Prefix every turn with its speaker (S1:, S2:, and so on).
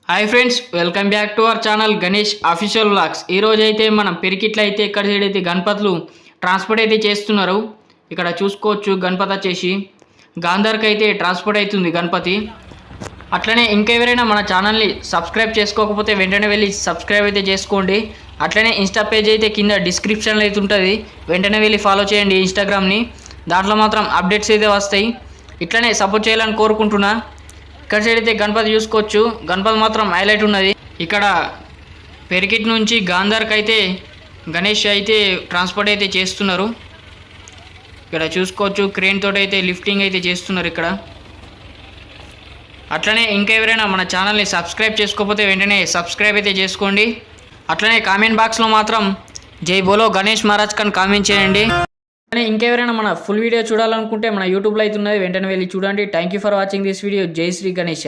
S1: Hi friends, welcome back to our channel Ganesh official vlogs. ఈరోజు అయితే మనం పెరికిట్లో అయితే ఇక్కడ సైడ్ అయితే గణపతులు ట్రాన్స్పోర్ట్ అయితే చేస్తున్నారు. ఇక్కడ చూసుకోవచ్చు గణపతి వచ్చేసి గాంధార్కి అయితే ట్రాన్స్పోర్ట్ అవుతుంది గణపతి. అట్లనే ఇంకెవరైనా మన ఛానల్ని సబ్స్క్రైబ్ చేసుకోకపోతే వెంటనే వెళ్ళి సబ్స్క్రైబ్ అయితే చేసుకోండి. అట్లనే ఇన్స్టా పేజ్ అయితే కింద డిస్క్రిప్షన్లో అయితే ఉంటుంది, వెంటనే వెళ్ళి ఫాలో చేయండి ఇన్స్టాగ్రామ్ని. దాంట్లో మాత్రం అప్డేట్స్ అయితే వస్తాయి. ఇట్లనే సపోర్ట్ చేయాలని కోరుకుంటున్నా. ఇక్కడ సైడ్ అయితే గణపతి చూసుకోవచ్చు, గణపతి మాత్రం హైలైట్ ఉన్నది. ఇక్కడ పెరికిట్ నుంచి గాంధార్కి అయితే గణేష్ అయితే ట్రాన్స్పోర్ట్ అయితే చేస్తున్నారు. ఇక్కడ చూసుకోవచ్చు క్రేన్ తోటి అయితే లిఫ్టింగ్ అయితే చేస్తున్నారు ఇక్కడ. అట్లనే ఇంకెవరైనా మన ఛానల్ని సబ్స్క్రైబ్ చేసుకోకపోతే వెంటనే సబ్స్క్రైబ్ అయితే చేసుకోండి. అట్లనే కామెంట్ బాక్స్లో మాత్రం జై బోలో గణేష్ మహారాజ్ అని కామెంట్ చేయండి. కానీ ఇంకెవరైనా మన ఫుల్ వీడియో చూడాలనుకుంటే మన యూట్యూబ్లో అయితే ఉన్నది, వెంటనే వెళ్ళి చూడండి. Thank you for watching this video. జై శ్రీ గణేష.